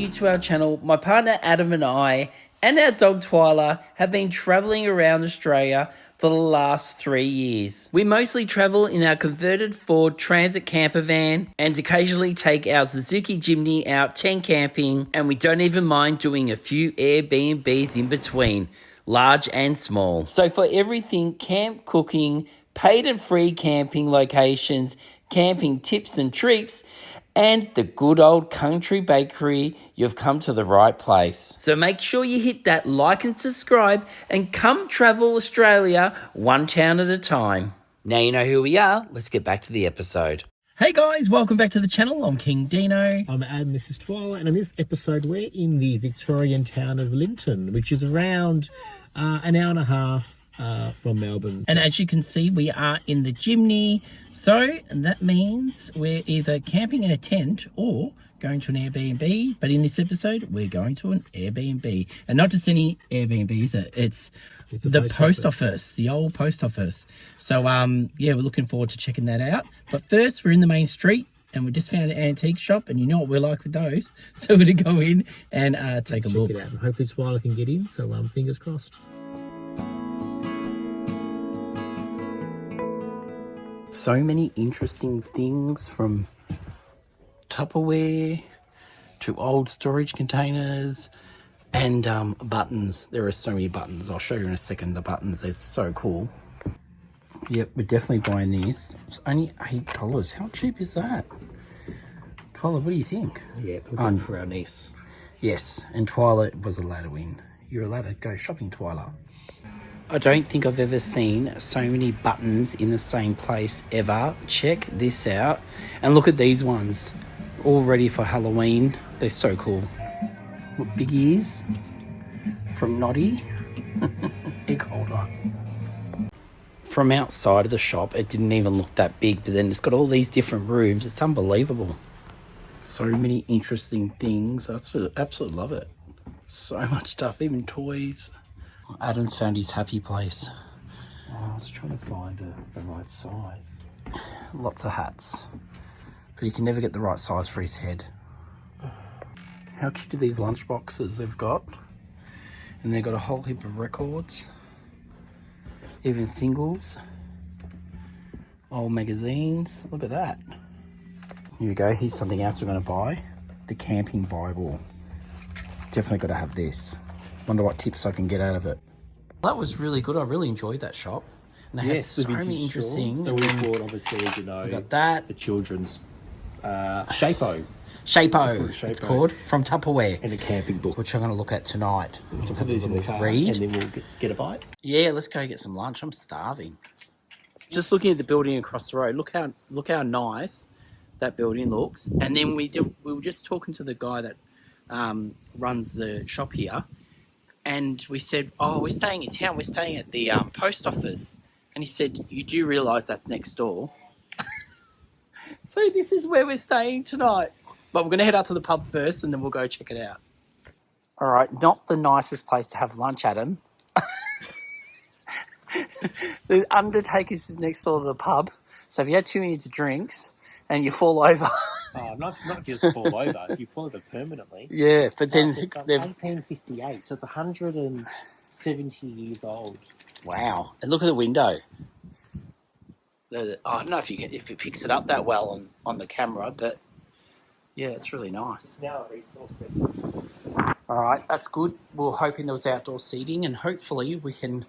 new to our channel, my partner Adam and I and our dog Twyla have been travelling around Australia for the last 3 years. We mostly travel in our converted Ford Transit camper van and occasionally take our Suzuki Jimny out tent camping, and we don't even mind doing a few Airbnbs in between, large and small. So for everything camp cooking, paid and free camping locations, camping tips and tricks, and the good old country bakery, you've come to the right place. So make sure you hit that like and subscribe and come travel Australia one town at a time. Now you know who we are, let's get back to the episode. Hey guys, welcome back to the channel. I'm King Dino. I'm Adam, this is Twyla, and in this episode we're in the Victorian town of Linton, which is around an hour and a half from Melbourne. And as you can see, we are in the Jimny. So that means we're either camping in a tent or going to an Airbnb. But in this episode, we're going to an Airbnb. And not just any Airbnb, is it? It's the post office, the old post office. So, yeah, we're looking forward to checking that out. But first, we're in the main street and we just found an antique shop. And you know what we're like with those. So we're going to go in and take a look. Check it out. And hopefully Twyla can get in. So fingers crossed. So many interesting things, from Tupperware to old storage containers and buttons. There are so many buttons. I'll show you in a second the buttons. They're so cool. Yep, we're definitely buying this. It's only $8. How cheap is that? Twyla, what do you think? Yeah, we're good for our niece. Yes, and Twyla was allowed to win. You're allowed to go shopping, Twyla. I don't think I've ever seen so many buttons in the same place ever. Check this out. And look at these ones. All ready for Halloween. They're so cool. Look, big ears from Noddy. Egg holder. From outside of the shop, it didn't even look that big, but then it's got all these different rooms. It's unbelievable. So many interesting things. I absolutely love it. So much stuff, even toys. Adam's found his happy place. I was trying to find the right size. Lots of hats. But you can never get the right size for his head. How cute are these lunch boxes they've got? And they've got a whole heap of records. Even singles. Old magazines. Look at that. Here we go. Here's something else we're going to buy. The camping Bible. Definitely got to have this. Wonder what tips I can get out of it. That was really good. I really enjoyed that shop. And they had so many interesting. So we bought, obviously, as you know, we got that. The children's Shapo. Shapo, it's called, from Tupperware. And a camping book. Which I'm going to look at tonight. To put these in the car read. And then we'll get a bite. Yeah, let's go get some lunch. I'm starving. Just looking at the building across the road. Look how nice that building looks. And then we were just talking to the guy that runs the shop here. And we said, oh, we're staying in town. We're staying at the post office. And he said, you do realise that's next door. So this is where we're staying tonight. But we're going to head out to the pub first and then we'll go check it out. All right, not the nicest place to have lunch, Adam. The Undertaker's is next door to the pub. So if you had too many drinks and you fall over... Oh, not just fall over. You fall over permanently. Yeah, but then they've 1858, so it's 170 years old. Wow! And look at the window. I don't know if it picks it up that well on the camera, but yeah, it's really nice. Now a resource centre. All right, that's good. We were hoping there was outdoor seating, and hopefully we can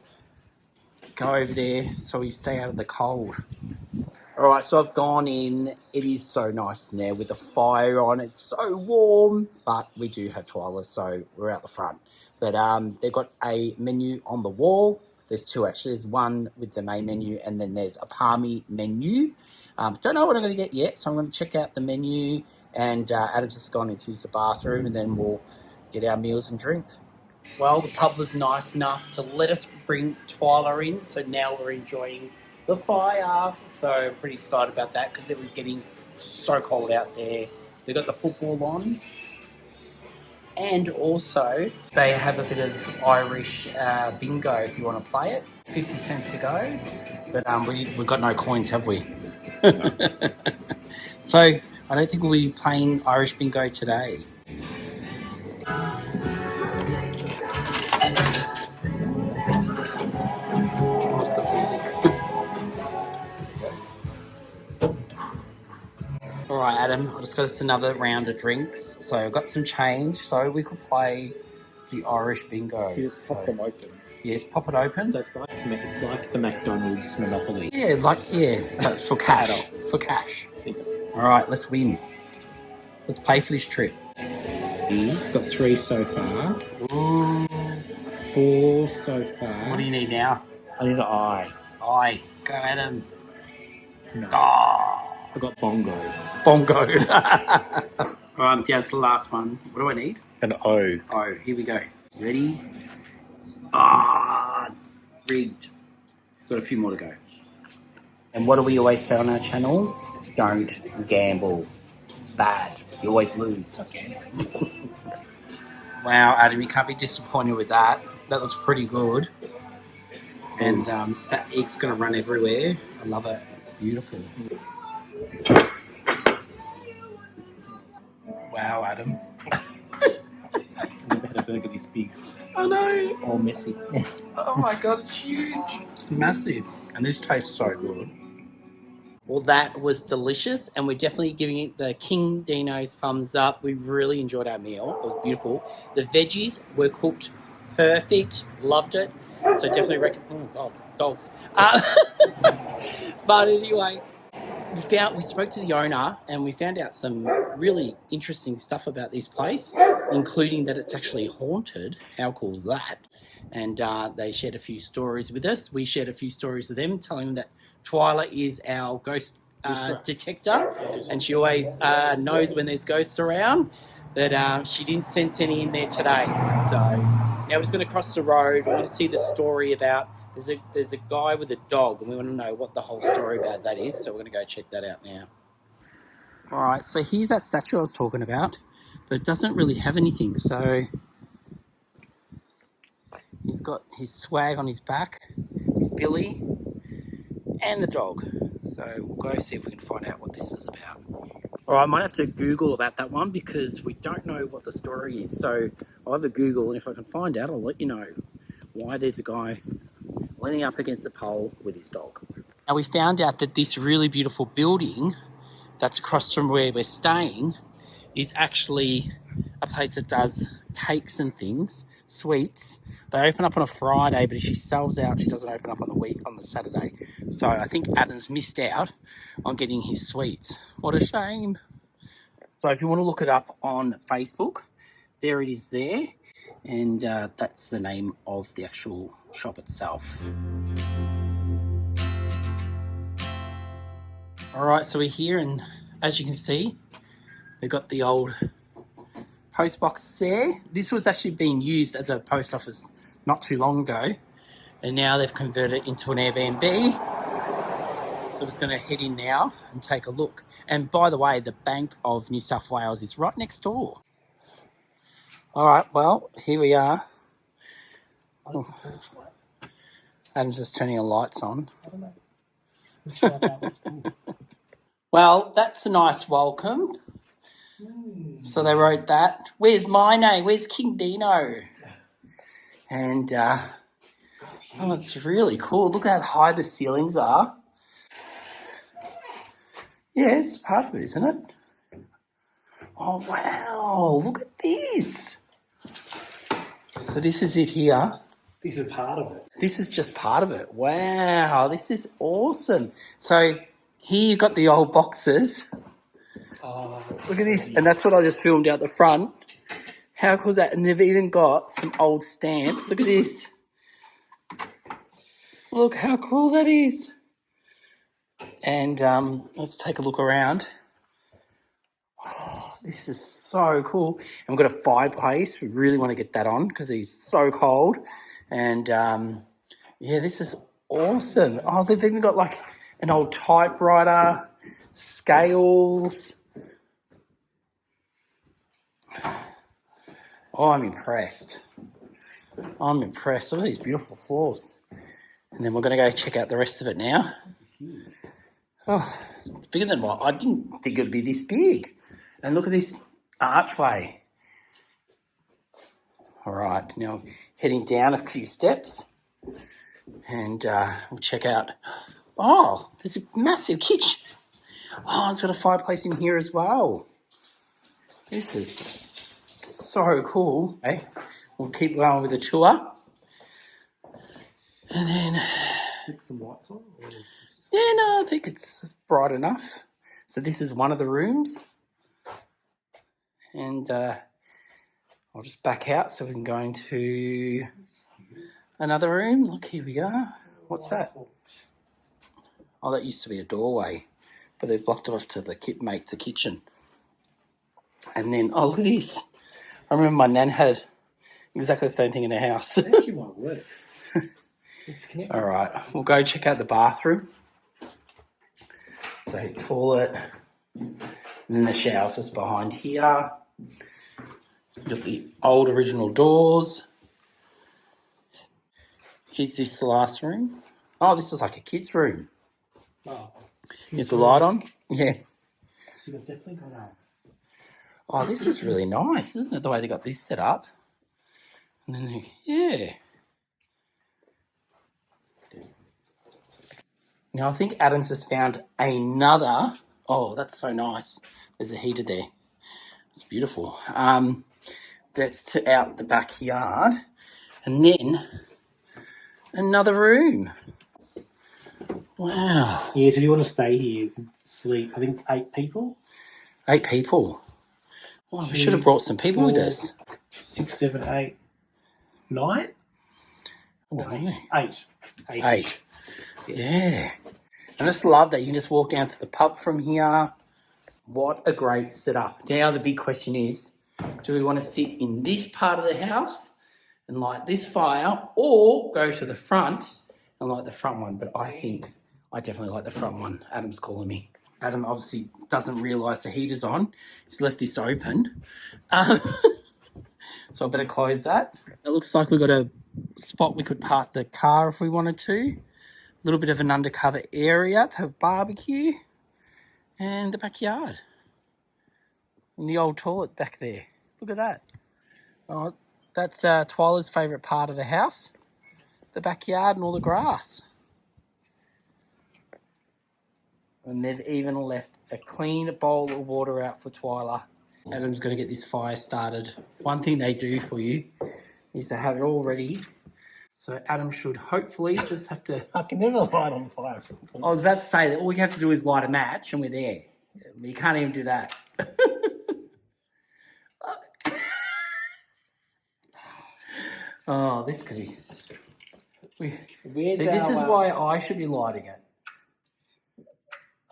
go over there so we stay out of the cold. All right, so I've gone in. It is so nice in there with the fire on. It's so warm, but we do have Twyla, so we're out the front. But they've got a menu on the wall. There's two, actually. There's one with the main menu, and then there's a palmy menu. Don't know what I'm going to get yet, so I'm going to check out the menu. And Adam's just gone into the bathroom, and then we'll get our meals and drink. Well, the pub was nice enough to let us bring Twyla in, so now we're enjoying the fire. So I'm pretty excited about that because it was getting so cold out there. They got the football on, and also they have a bit of Irish bingo if you want to play it. 50 cents a go, but we've got no coins, have we? So I don't think we'll be playing Irish bingo today. right, Adam, I just got us another round of drinks. So I've got some change, so we could play the Irish bingo. So just pop them open. Yes, pop it open. So it's like the McDonald's Monopoly. Yeah, but for cash. Adults. For cash. All right, let's win. Let's pay for this trip. We've got 3 so far. Ooh. 4 so far. What do you need now? I need an eye. Eye. Go, Adam. No. Oh. I got bongo. Bongo. All right, I'm down to the last one. What do I need? An O. Oh, here we go. Ready? Rigged. Got a few more to go. And what do we always say on our channel? Don't gamble. It's bad. You always lose. Wow, Adam, you can't be disappointed with that. That looks pretty good. And that egg's going to run everywhere. I love it. Beautiful. Wow, Adam. I've never had a burger this big. I know. All messy. Oh my God, it's huge. It's massive. And this tastes so good. Well, that was delicious, and we're definitely giving it the King Dino's thumbs up. We really enjoyed our meal. It was beautiful. The veggies were cooked perfect. Loved it. So definitely recommend. Oh God, dogs. But anyway, we spoke to the owner, and we found out some really interesting stuff about this place, including that it's actually haunted. How cool is that? And they shared a few stories with us. We shared a few stories with them, telling them that Twyla is our ghost detector, and she always knows when there's ghosts around. That she didn't sense any in there today. So now we're just going to cross the road. We want to see the story about. There's a guy with a dog, and we want to know what the whole story about that is. So we're going to go check that out now. All right. So here's that statue I was talking about, but it doesn't really have anything. So he's got his swag on his back, his billy, and the dog. So we'll go see if we can find out what this is about. All right, I might have to Google about that one because we don't know what the story is. So I'll have a Google, and if I can find out, I'll let you know why there's a guy leaning up against a pole with his dog. Now, we found out that this really beautiful building that's across from where we're staying is actually a place that does cakes and things, sweets. They open up on a Friday, but if she sells out, she doesn't open up on the Saturday. So I think Adam's missed out on getting his sweets. What a shame. So if you want to look it up on Facebook, there it is there. And that's the name of the actual shop itself. All right, so we're here, and as you can see, we've got the old post box there. This was actually being used as a post office not too long ago, and now they've converted it into an Airbnb. So we're just going to head in now and take a look. And by the way, the Bank of New South Wales is right next door. All right, well, here we are. Oh. Adam's just turning the lights on. I don't know. Which one that was for? Well, that's a nice welcome. So they wrote that. Where's my name? Where's King Dino? And, oh, it's really cool. Look how high the ceilings are. Yeah, it's part of it, isn't it? Oh, wow. Look at this. So this is it here. This is part of it. This is just part of it. Wow, this is awesome. So here you've got the old boxes. Oh, Look at this. And that's what I just filmed out the front. How cool is that? And they've even got some old stamps. Look at this. Look how cool that is. And let's take a look around. Oh, this is so cool. And we've got a fireplace. We really want to get that on because it's so cold. And yeah, this is awesome. Oh, they've even got like an old typewriter, scales. Oh, I'm impressed. I'm impressed. Look at these beautiful floors. And then we're going to go check out the rest of it now. Oh, it's bigger than what? I didn't think it would be this big. And look at this archway. All right, now heading down a few steps. And we'll check out. Oh, there's a massive kitchen. Oh, it's got a fireplace in here as well. This is so cool. Okay, we'll keep going with the tour. And then... Flick some lights on? Or... Yeah, no, I think it's bright enough. So this is one of the rooms. And I'll just back out so we can go into another room. Look, here we are. What's that? Oh, that used to be a doorway, but they've blocked it off to the kitchen. And then, oh, look at this. I remember my nan had exactly the same thing in her house. I think you might work. All right, we'll go check out the bathroom. So toilet, and then the shower's just behind here. Got the old original doors. Is this the last room? Oh, this is like a kid's room. Oh. Is the light on? Yeah. So you've definitely got that. Oh, this is really nice, isn't it? The way they got this set up. And then, yeah. Now, I think Adam's just found another... Oh, that's so nice. There's a heater there. It's beautiful. That's out the backyard. And then another room. Wow. Yeah, so if you want to stay here, you can sleep. I think it's 8 people. 8 people. Well, we should have brought some people with us. 6, 7, 8, 9? Oh, yeah. 8. 8. Yeah. I just love that you can just walk down to the pub from here. What a great setup. Now the big question is, do we want to sit in this part of the house and light this fire, or go to the front and light the front one? But I think I definitely like the front one. Adam's calling me. Adam obviously doesn't realise the heater's on. He's left this open. So I better close that. It looks like we've got a spot we could park the car if we wanted to. A little bit of an undercover area to have barbecue. And the backyard. And the old toilet back there. Look at that. Oh, that's Twyla's favourite part of the house. The backyard and all the grass. And they've even left a clean bowl of water out for Twyla. Adam's going to get this fire started. One thing they do for you is to have it all ready. So Adam should hopefully just have to... I can never light on fire. I was about to say that all you have to do is light a match and we're there. You can't even do that. Oh, this could be... this is why I should be lighting it.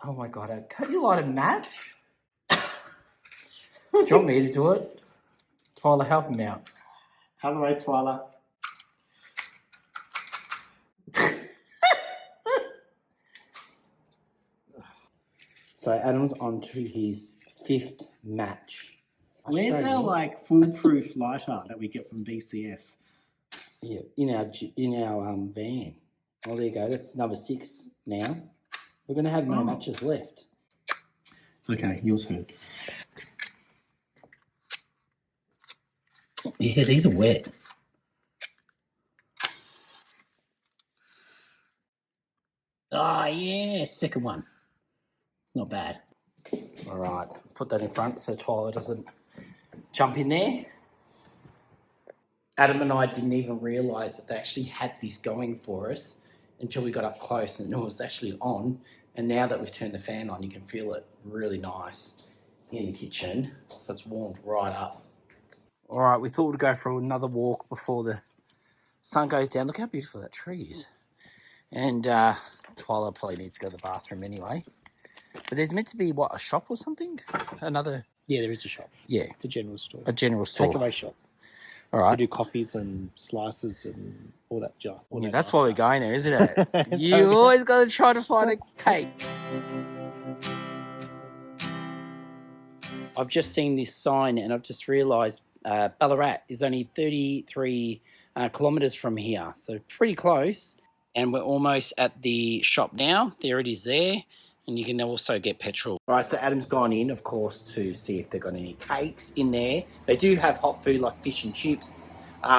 Oh my God, can't you light a match? Do you want me to do it? Twyla, help him out. Have a way, Twyla. So Adam's on to his 5th match. Where's our foolproof lighter that we get from BCF? Yeah, in our van. Oh, there you go. That's number 6 now. We're going to have no matches left. Okay, yours heard. Yeah, these are wet. Oh, yeah, second one. Not bad. All right, put that in front so Twyla doesn't jump in there. Adam and I didn't even realise that they actually had this going for us until we got up close and it was actually on. And now that we've turned the fan on, you can feel it really nice in the kitchen. So it's warmed right up. All right, we thought we'd go for another walk before the sun goes down. Look how beautiful that tree is. And Twyla probably needs to go to the bathroom anyway. But there's meant to be, what, a shop or something? Another... Yeah, there is a shop. Yeah. It's a general store. A general store. Takeaway shop. All right. We do coffees and slices and all that junk. Yeah, that's why we're going there, isn't it? You always got to try to find a cake. I've just seen this sign and I've just realised Ballarat is only 33 kilometres from here. So pretty close. And we're almost at the shop now. There it is there. And you can also get petrol. All right, so Adam's gone in, of course, to see if they've got any cakes in there. They do have hot food like fish and chips,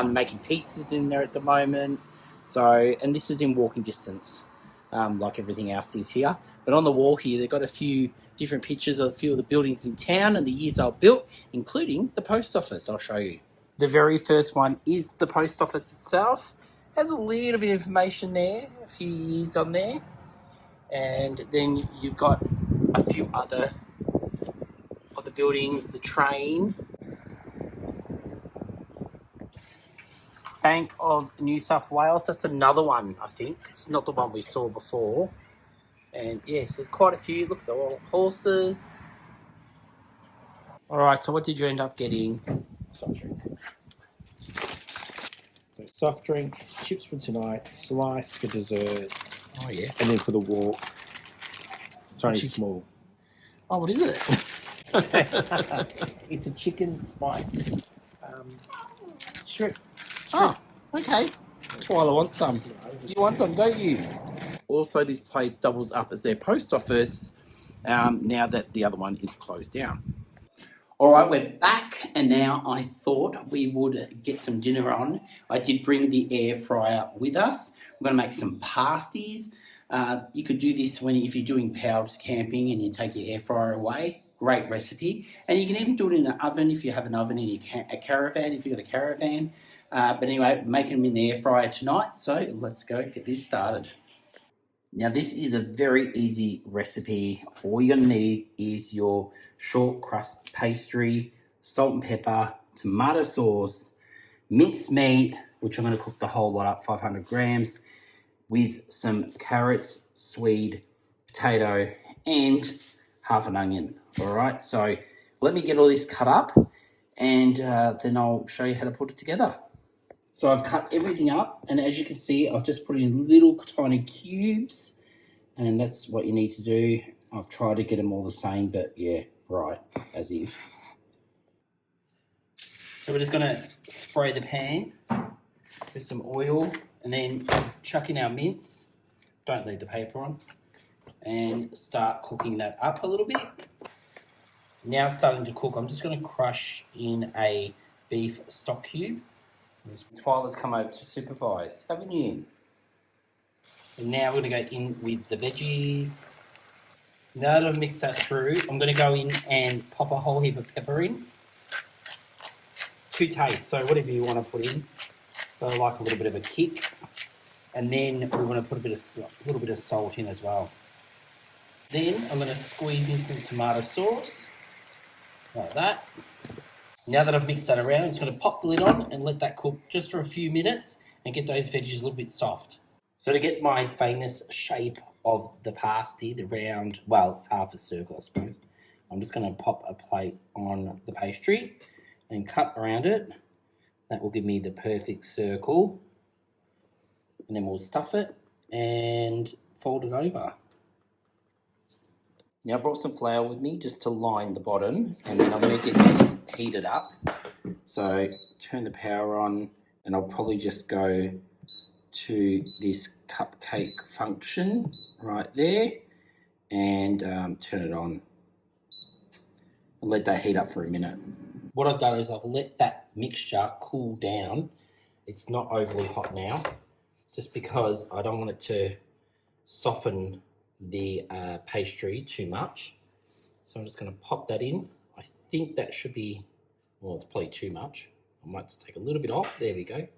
making pizzas in there at the moment. So, and this is in walking distance. like everything else is here. But on the wall here, they've got a few different pictures of a few of the buildings in town and the years they were built, including the post office. I'll show you. The very first one is the post office itself. Has a little bit of information there, a few years on there. And then you've got a few other of the buildings, the train. Bank of New South Wales, that's another one, I think. It's not the one we saw before. And yes, there's quite a few. Look at the all horses. All right, so what did you end up getting? Soft drink. So soft drink, chips for tonight, slice for dessert. Oh, yeah. And then for the walk, it's only small. Oh, what is it? It's a chicken spice strip. Oh, okay. Twyla wants some. You want some, don't you? Also, this place doubles up as their post office now that the other one is closed down. All right, we're back, and now I thought we would get some dinner on. I did bring the air fryer with us. We're going to make some pasties. You could do this if you're doing powers camping and you take your air fryer away. Great recipe. And you can even do it in an oven if you have an oven in a caravan, if you've got a caravan. But anyway, making them in the air fryer tonight. So let's go get this started. Now, this is a very easy recipe. All you're going to need is your short crust pastry, salt and pepper, tomato sauce, minced meat, which I'm going to cook the whole lot up, 500 grams, with some carrots, swede, potato, and half an onion. All right, so let me get all this cut up, and then I'll show you how to put it together. So I've cut everything up, and as you can see, I've just put it in little tiny cubes, and that's what you need to do. I've tried to get them all the same, but yeah, right, as if. So we're just going to spray the pan with some oil, and then chuck in our mince. Don't leave the paper on. And start cooking that up a little bit. Now it's starting to cook. I'm just going to crush in a beef stock cube. Twyla's come over to supervise, haven't you? And now we're going to go in with the veggies. Now that I've mixed that through, I'm going to go in and pop a whole heap of pepper in. To taste, so whatever you want to put in. But I like a little bit of a kick. And then we want to put a little bit of salt in as well. Then I'm going to squeeze in some tomato sauce, like that. Now that I've mixed that around, I'm just going to pop the lid on and let that cook just for a few minutes and get those veggies a little bit soft. So to get my famous shape of the pasty, the round, well, it's half a circle, I suppose, I'm just going to pop a plate on the pastry and cut around it. That will give me the perfect circle. And then we'll stuff it and fold it over. Now I brought some flour with me just to line the bottom, and then I'm going to get this heated up. So turn the power on, and I'll probably just go to this cupcake function right there and turn it on and let that heat up for a minute. What I've done is I've let that mixture cool down. It's not overly hot now, just because I don't want it to soften the pastry too much. So I'm just going to pop that in. I think that should be, well, it's probably too much. I might just take a little bit off. There we go.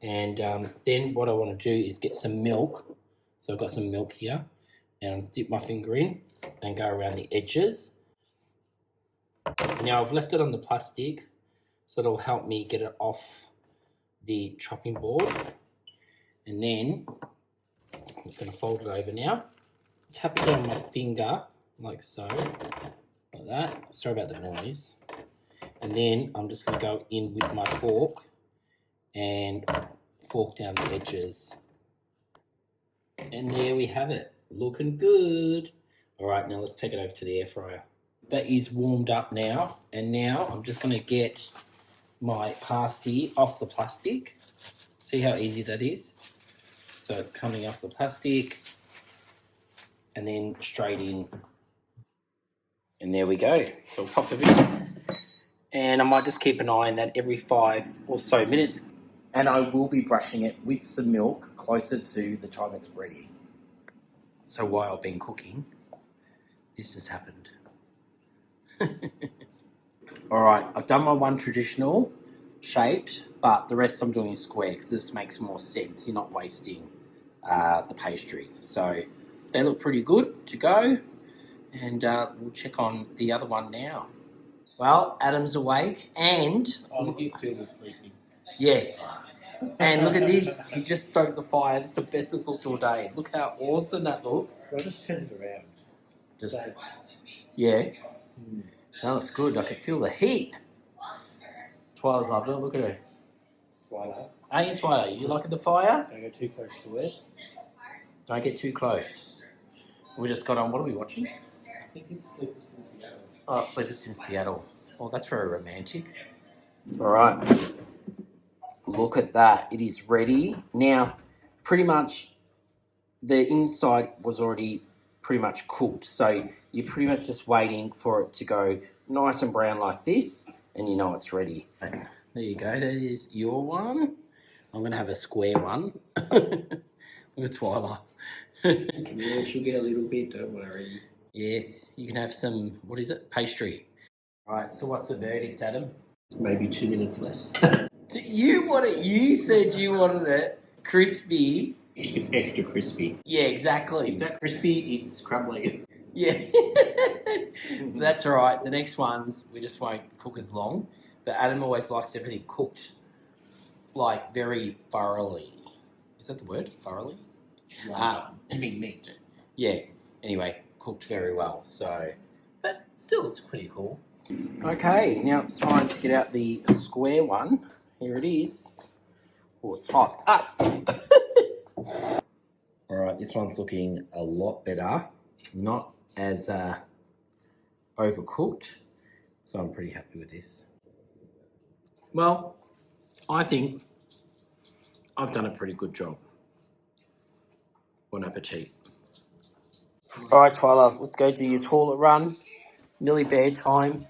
And then what I want to do is get some milk. So I've got some milk here, and I'll dip my finger in and go around the edges. Now I've left it on the plastic, so it'll help me get it off the chopping board. And then I'm just going to fold it over now. Tap it on my finger, like so, like that. Sorry about the noise. And then I'm just going to go in with my fork and fork down the edges. And there we have it, looking good. All right, now let's take it over to the air fryer. That is warmed up now, and now I'm just going to get my pasty off the plastic. See how easy that is? So it's coming off the plastic and then straight in. And there we go. So we'll pop it in. And I might just keep an eye on that every 5 or so minutes. And I will be brushing it with some milk closer to the time it's ready. So while I've been cooking, this has happened. All right, I've done my one traditional shaped, but the rest I'm doing is square because this makes more sense. You're not wasting the pastry. So they look pretty good to go, and we'll check on the other one now. Well, Adam's awake, and Oh, you feel me sleeping. yes, and look at this. He just stoked the fire. It's the best it's looked all day. Look how awesome that looks. I'll just turn it around. Just yeah, that looks good. I can feel the heat. Twyla's loving it. Look at her. Twyla. Ain't you, Twyla? You liking the fire? Don't go too close to it. Don't get too close. We just got on. What are we watching? I think it's Sleepers in Seattle. Oh, Sleepers in Seattle. Oh, that's very romantic. All right. Look at that. It is ready. Now, pretty much the inside was already pretty much cooked. So you're pretty much just waiting for it to go nice and brown like this, and you know it's ready. There you go. There's your one. I'm going to have a square one. Look at Twyla. Yeah, she'll get a little bit, don't worry. Yes, you can have some, what is it, pastry. All right, so what's the verdict, Adam? Maybe 2 minutes less. You said you wanted it crispy. It's extra crispy. Yeah, exactly. It's not crispy, it's crumbly. Yeah. That's all right. The next ones, we just won't cook as long. But Adam always likes everything cooked, like, very thoroughly. Is that the word, thoroughly? You mean meat. Yeah. Anyway, cooked very well. So, but still looks pretty cool. Okay, now it's time to get out the square one. Here it is. Oh, it's hot. Up. All right, this one's looking a lot better. Not as overcooked. So I'm pretty happy with this. Well, I think I've done a pretty good job. Bon appetit. All right, Twyla, let's go do your toilet run. Nearly bedtime.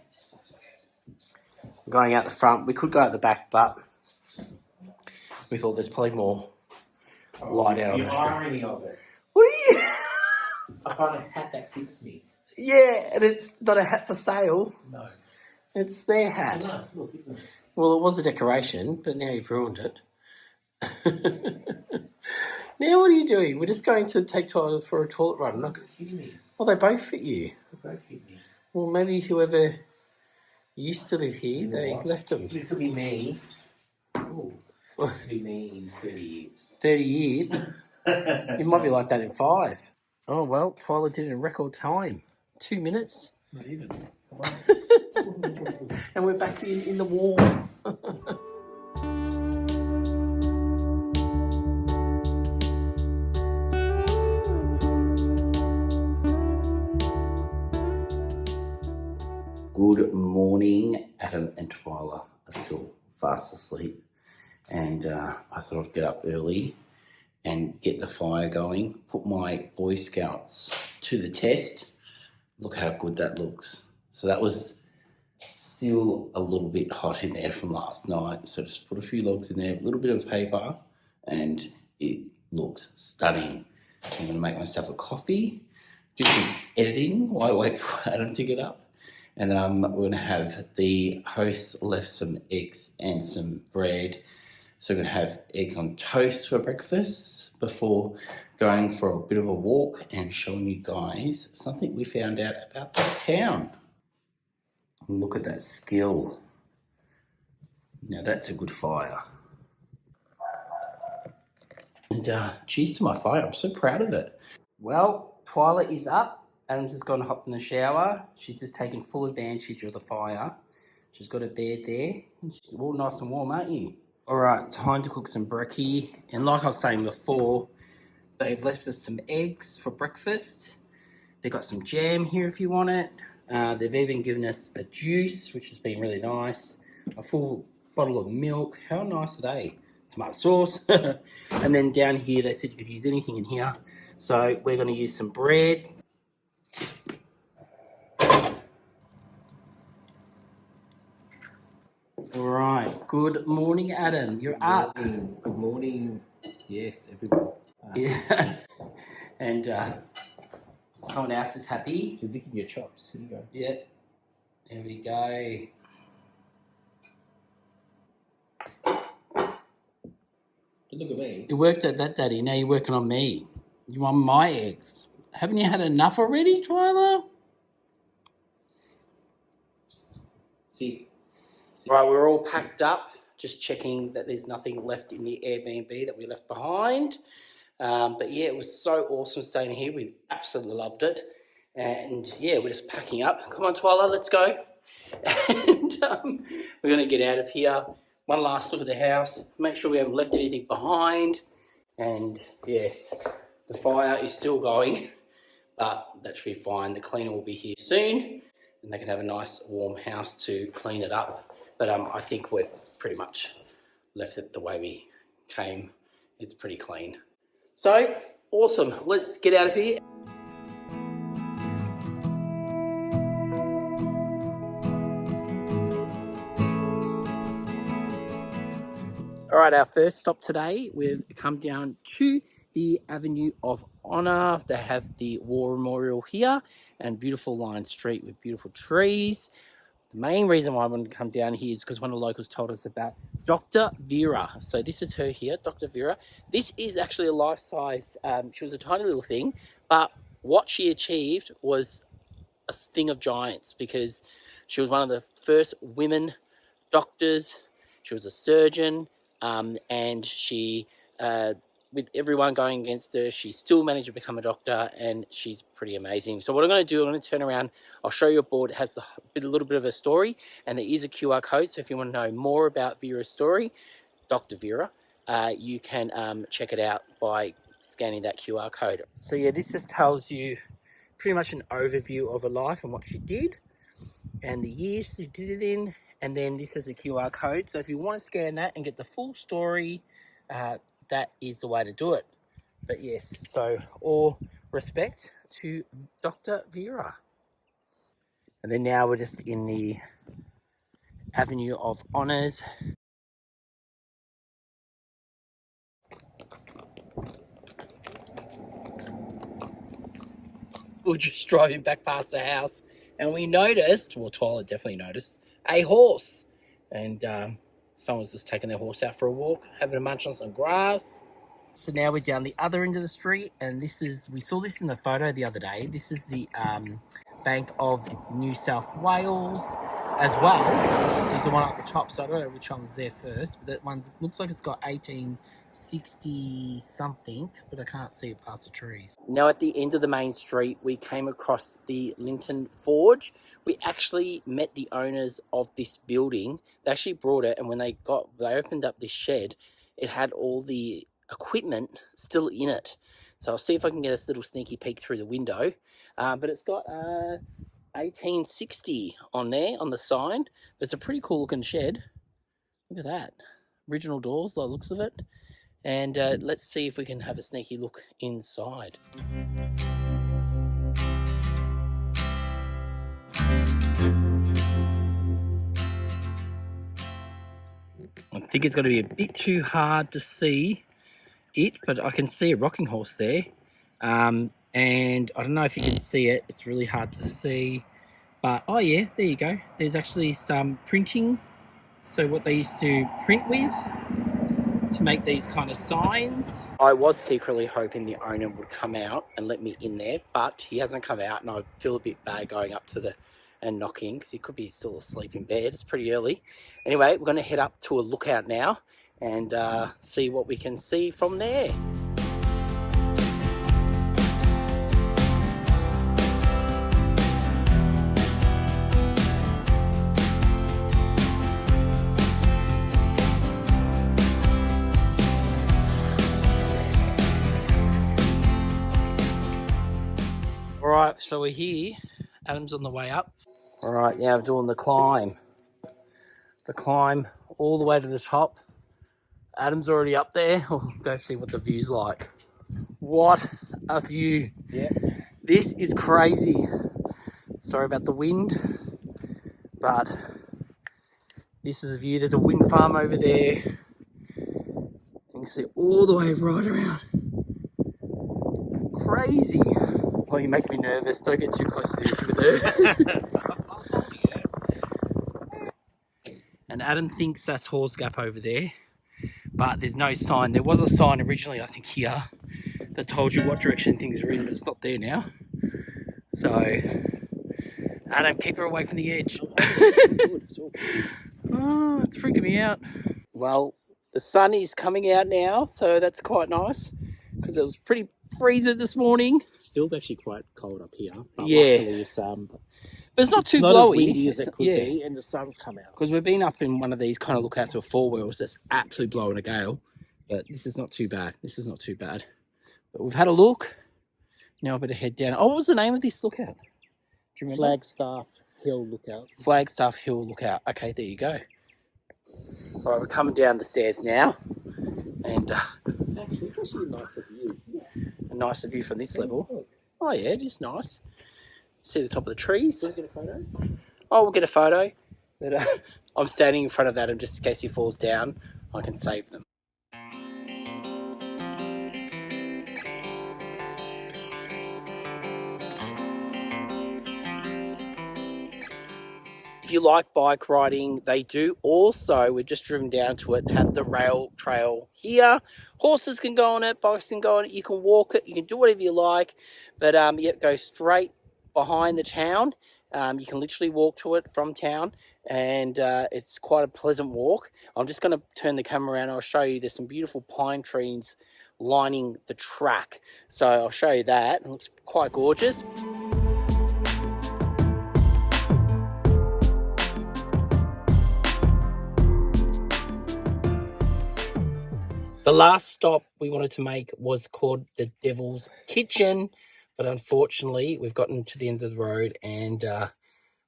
Going out the front. We could go out the back, but we thought there's probably more light out on the street. The irony of it. What are you? I find a hat that fits me. Yeah, and it's not a hat for sale. No. It's their hat. It's a nice look, isn't it? Well, it was a decoration, but now you've ruined it. Now what are you doing? We're just going to take toilets for a toilet run. Not... Well, they both fit you. They both fit me. Well, maybe whoever used to live here, they left them. This will be me. Ooh. This will be me in 30 years. 30 years? You might be like that in 5. Oh, well, Twyla did it in record time. 2 minutes. Not even. And we're back in the warm. Good morning, Adam and Twyla are still fast asleep, and I thought I'd get up early and get the fire going, put my Boy Scouts to the test. Look how good that looks. So that was still a little bit hot in there from last night, so just put a few logs in there, a little bit of paper, and it looks stunning. I'm going to make myself a coffee, do some editing while I wait for Adam to get up. And then we're going to have the host left some eggs and some bread. So we're going to have eggs on toast for breakfast before going for a bit of a walk and showing you guys something we found out about this town. Look at that skill. Now that's a good fire. And cheers to my fire. I'm so proud of it. Well, Twyla is up. Adam's just gone and hopped in the shower. She's just taken full advantage of the fire. She's got her bed there. And she's all nice and warm, aren't you? All right, time to cook some brekkie. And like I was saying before, they've left us some eggs for breakfast. They've got some jam here if you want it. They've even given us a juice, which has been really nice. A full bottle of milk. How nice are they? Tomato sauce. And then down here, they said you could use anything in here. So we're going to use some bread. All right. Good morning, Adam. You're up. Good morning. Yes, everyone. Yeah. And Someone else is happy. You're licking your chops. Here you go. Yep. There we go. Look at me. You worked at that, Daddy. Now you're working on me. You want my eggs. Haven't you had enough already, Twyla? See. Right, we're all packed up. Just checking that there's nothing left in the Airbnb that we left behind. But yeah, it was so awesome staying here. We absolutely loved it. And yeah, we're just packing up. Come on, Twyla, let's go. And we're going to get out of here. One last look at the house. Make sure we haven't left anything behind. And yes, the fire is still going, but that should be fine. The cleaner will be here soon, and they can have a nice warm house to clean it up. But I think we've pretty much left it the way we came. It's pretty clean. So, awesome. Let's get out of here. All right, our first stop today, we've come down to the Avenue of Honour. They have the War Memorial here and beautiful lined street with beautiful trees. The main reason why I wanted to come down here is because one of the locals told us about Dr. Vera. So this is her here, Dr. Vera. This is actually a life-size, she was a tiny little thing, but what she achieved was a thing of giants because she was one of the first women doctors. She was a surgeon. And she, with everyone going against her, she still managed to become a doctor, and she's pretty amazing. So what I'm going to do, I'm going to turn around, I'll show you a board. It has a little bit of a story, and there is a QR code. So if you want to know more about Vera's story, Dr. Vera, you can check it out by scanning that QR code. So yeah, this just tells you pretty much an overview of her life and what she did, and the years she did it in. And then this is a QR code. So if you want to scan that and get the full story, that is the way to do it. But yes, so all respect to Dr. Vera. And then now we're just in the Avenue of Honours. We were just driving back past the house and we noticed, well, Twyla definitely noticed, a horse. And someone's just taking their horse out for a walk, having a munch on some grass. So now we're down the other end of the street, and this is, we saw this in the photo the other day. This is the Bank of New South Wales as well. There's the one up the top, so I don't know which one was there first, but that one looks like it's got 1860 something, but I can't see it past the trees. Now at the end of the main street, we came across the Linton Forge. We actually met the owners of this building. They actually brought it, and when they opened up this shed, it had all the equipment still in it. So I'll see if I can get a little sneaky peek through the window. But it's got 1860 on there on the sign. But it's a pretty cool looking shed. Look at that. Original doors, by the looks of it. And let's see if we can have a sneaky look inside. I think it's going to be a bit too hard to see it, but I can see a rocking horse there. And I don't know if you can see it. It's really hard to see. But, oh yeah, there you go. There's actually some printing. So what they used to print with to make these kind of signs. I was secretly hoping the owner would come out and let me in there, but he hasn't come out, and I feel a bit bad going up to and knocking because he could be still asleep in bed. It's pretty early. Anyway, we're going to head up to a lookout now and see what we can see from there. Alright, so we're here. Adam's on the way up. Alright, now I'm doing the climb. The climb all the way to the top. Adam's already up there. We'll go see what the view's like. What a view. Yeah. This is crazy. Sorry about the wind, but this is a view. There's a wind farm over there. You can see all the way right around. Crazy. Oh, you make me nervous. Don't get too close to the edge of it. And Adam thinks that's Hawes Gap over there, but there's no sign. There was a sign originally, I think, here that told you what direction things are in, but it's not there now. So, Adam, keep her away from the edge. Oh, it's freaking me out. Well, the sun is coming out now, so that's quite nice because it was pretty freezing this morning. Still actually quite cold up here. But yeah. Luckily it's but it's not too not glowy. as windy as it could be, and the sun's come out. Because we've been up in one of these kind of lookouts before where it was just absolutely blowing a gale. But this is not too bad. This is not too bad. But we've had a look. Now I better head down. Oh, what was the name of this lookout? Do you remember? Flagstaff Hill Lookout. Flagstaff Hill Lookout. Okay, there you go. All right, we're coming down the stairs now. And It's actually a nicer view. a nicer view from this level. Oh, yeah, it is nice. See the top of the trees. Want to get a photo? Oh, we'll get a photo. But I'm standing in front of Adam just in case he falls down. I can save them. If you like bike riding, they do also, we've just driven down to it, have the rail trail here. Horses can go on it, bikes can go on it, you can walk it, you can do whatever you like. But yeah, go straight behind the town. You can literally walk to it from town, and it's quite a pleasant walk. I'm just going to turn the camera around and I'll show you there's some beautiful pine trees lining the track. So I'll show you that. It looks quite gorgeous. The last stop we wanted to make was called the Devil's Kitchen, but unfortunately we've gotten to the end of the road and,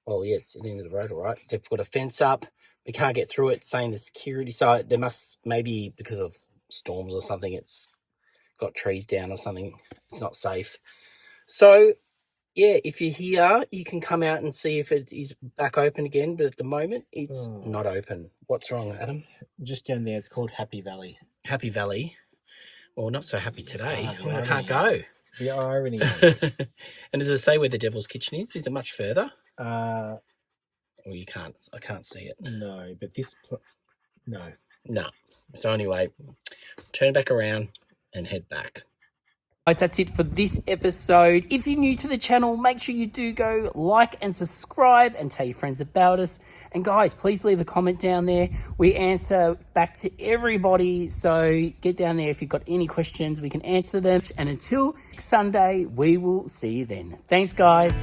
well, yeah, it's at the end of the road, all right. They've put a fence up. We can't get through it, saying the security side. There must, maybe because of storms or something, it's got trees down or something. It's not safe. So, yeah, if you're here, you can come out and see if it is back open again, but at the moment, it's not open. What's wrong, Adam? Just down there, it's called Happy Valley. Happy Valley. Well, not so happy today. I can't go. The irony. And does it say where the Devil's Kitchen is? Is it much further? Well, you can't. I can't see it. No, but this... No. No. So anyway, turn back around and head back. Guys, that's it for this episode. If you're new to the channel, make sure you do go like and subscribe and tell your friends about us. And guys, please leave a comment down there. We answer back to everybody. So get down there if you've got any questions, we can answer them. And until next Sunday, we will see you then. Thanks, guys.